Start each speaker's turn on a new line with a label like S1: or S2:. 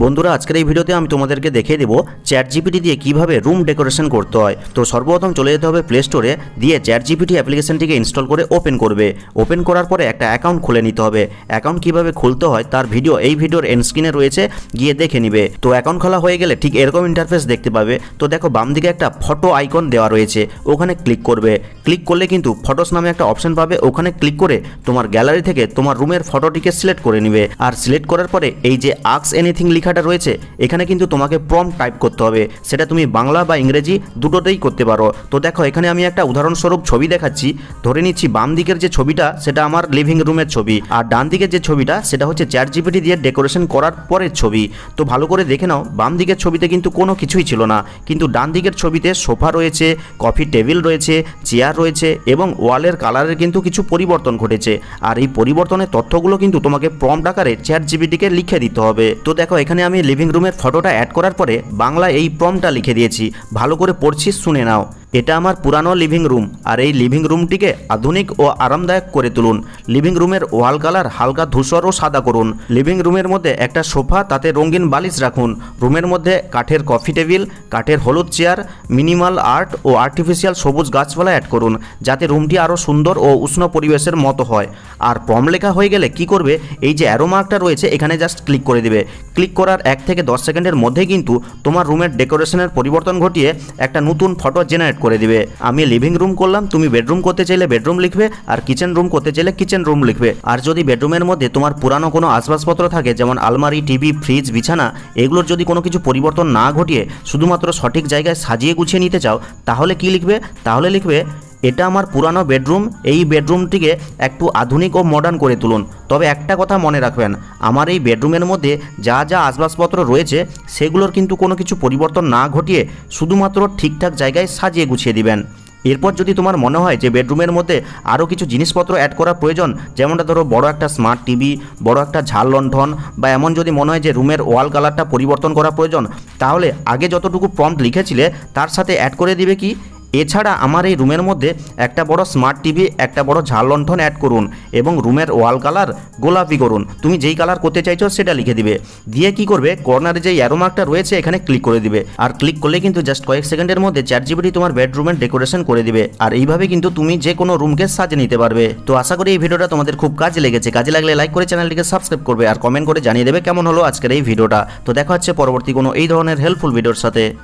S1: বন্ধুরা আজকের এই ভিডিওতে আমি তোমাদেরকে দেখিয়ে দেব চ্যাট জিপিটি দিয়ে কিভাবে রুম ডেকোরেশন করতে হয়। তো সর্বপ্রথম চলে যেতে হবে প্লে স্টোরে, দিয়ে চ্যাট জিপিটি অ্যাপ্লিকেশনটিকে ইনস্টল করে ওপেন করবে। ওপেন করার পরে একটা অ্যাকাউন্ট খুলে নিতে হবে। অ্যাকাউন্ট কিভাবে খুলতে হয় তার ভিডিও এই ভিডিওর এন্ড স্ক্রিনে রয়েছে, গিয়ে দেখে নিবে। তো অ্যাকাউন্ট খোলা হয়ে গেলে ঠিক এরকম ইন্টারফেস দেখতে পাবে। তো দেখো বাম দিকে একটা ফটো আইকন দেওয়া রয়েছে, ওখানে ক্লিক করবে। ক্লিক করলে কিন্তু ফটোস নামে একটা অপশন পাবে, ওখানে ক্লিক করে তোমার গ্যালারি থেকে তোমার রুমের ফটোটিকে সিলেক্ট করে নিবে। আর সিলেক্ট করার পরে এই যে আস্ক এনিথিং লেখাটা রয়েছে এখানে কিন্তু তোমাকে প্রম্পট টাইপ করতে হবে, সেটা তুমি বাংলা বা ইংরেজি দুটোতেই করতে পারো। তো দেখো এখানে আমি একটা উদাহরণস্বরূপ ছবি দেখাচ্ছি। ধরে নিচ্ছি বাম দিকের যে ছবিটা সেটা আমার লিভিং রুমের ছবি, আর ডান দিকের যে ছবিটা সেটা হচ্ছে চ্যাট জিপিটি দিয়ে ডেকোরেশন করার পরের ছবি। তো ভালো করে দেখে নাও, বাম দিকের ছবিতে কিন্তু কোনো কিছুই ছিল না, কিন্তু ডান দিকের ছবিতে সোফা রয়েছে, কফি টেবিল রয়েছে, চেয়ার রয়েছে এবং ওয়ালের কালারের কিন্তু কিছু পরিবর্তন ঘটেছে। আর এই পরিবর্তনের তথ্যগুলো কিন্তু তোমাকে প্রম্পট আকারে চ্যাট জিপিটিকে লিখে দিতে হবে। তো দেখো এখানে আমি লিভিং রুমের ফটোটা অ্যাড করার পরে বাংলা এই প্রম্পটটা লিখে দিয়েছি। ভালো করে পড়ছি, শুনে নাও। এটা আমার পুরানো লিভিং রুম, আর এই লিভিং রুমটিকে আধুনিক ও আরামদায়ক করে তুলুন। লিভিং রুমের ওয়াল কালার হালকা ধূসর ও সাদা করুন। লিভিং রুমের মধ্যে একটা সোফা, তাতে রঙিন বালিশ রাখুন। রুমের মধ্যে কাঠের কফি টেবিল, কাঠের হলুদ চেয়ার, মিনিমাল আর্ট ও আর্টিফিশিয়াল সবুজ গাছপালা অ্যাড করুন, যাতে রুমটি আরও সুন্দর ও উষ্ণ পরিবেশের মতো হয়। আর প্রম্পট লেখা হয়ে গেলে কি করবে, এই যে অ্যারো মার্কটা রয়েছে এখানে জাস্ট ক্লিক করে দিবে। ক্লিক করার 1 থেকে 10 সেকেন্ডের মধ্যে কিন্তু তোমার রুমের ডেকোরেশনের পরিবর্তন ঘটিয়ে একটা নতুন ফটো জেনারেট করে দিবে। আমি লিভিং রুম করলাম, তুমি বেডরুম করতে চাইলে বেডরুম লিখবে, আর কিচেন রুম করতে চাইলে কিচেন রুম লিখবে। আর যদি বেডরুমের মধ্যে তোমার পুরানো কোনো আসবাবপত্র থাকে, যেমন আলমারি, টিভি, ফ্রিজ, বিছানা, এগুলোর যদি কোনো কিছু পরিবর্তন না ঘটিয়ে শুধুমাত্র সঠিক জায়গায় সাজিয়ে গুছিয়ে নিতে চাও, তাহলে কি লিখবে? তাহলে লিখবে, এটা আমার পুরানো বেডরুম, এই বেডরুমটিকে একটু আধুনিক ও মডার্ন করে তুলুন। তবে একটা কথা মনে রাখবেন, আমার এই বেডরুমের মধ্যে যা যা আসবাবপত্র রয়েছে সেগুলোর কিন্তু কোনো কিছু পরিবর্তন না ঘটিয়ে শুধুমাত্র ঠিকঠাক জায়গায় সাজিয়ে গুছিয়ে দিবেন। এরপর যদি তোমার মনে হয় যে বেডরুমের মধ্যে আরও কিছু জিনিসপত্র অ্যাড করা প্রয়োজন, যেমনটা ধরো বড় একটা স্মার্ট টিভি, বড় একটা ঝাল লণ্ঠন, বা এমন যদি মনে হয় যে রুমের ওয়াল কালারটা পরিবর্তন করা প্রয়োজন, তাহলে আগে যতটুকু প্রম্পট লিখেছিলে তার সাথে অ্যাড করে দিবে কি, এছাড়া আমার এই রুমের মধ্যে একটা বড় স্মার্ট টিভি, একটা বড় ঝাল লণ্ঠন অ্যাড করুন এবং রুমের ওয়াল কালার গোলাপি করুন। তুমি যেই কালার করতে চাইছো সেটা লিখে দিবে। দিয়ে কি করবে, কর্নারে যে অ্যারো মার্কটা রয়েছে এখানে ক্লিক করে দিবে। আর ক্লিক করলে কিন্তু জাস্ট কয়েক সেকেন্ডের মধ্যে চ্যাট জিপিটি তোমার বেডরুমের ডেকোরেশন করে দিবে। আর এইভাবে কিন্তু তুমি যে কোনো রুমকে সাজিয়ে নিতে পারবে। তো আশা করি এই ভিডিওটা তোমাদের খুব কাজে লেগেছে। কাজে লাগলে লাইক করে চ্যানেলটিকে সাবস্ক্রাইব করবে, আর কমেন্ট করে জানিয়ে দেবে কেমন হলো আজকের এই ভিডিওটা। তো দেখা হচ্ছে পরবর্তী কোনো এই ধরনের হেল্পফুল ভিডিওর সাথে।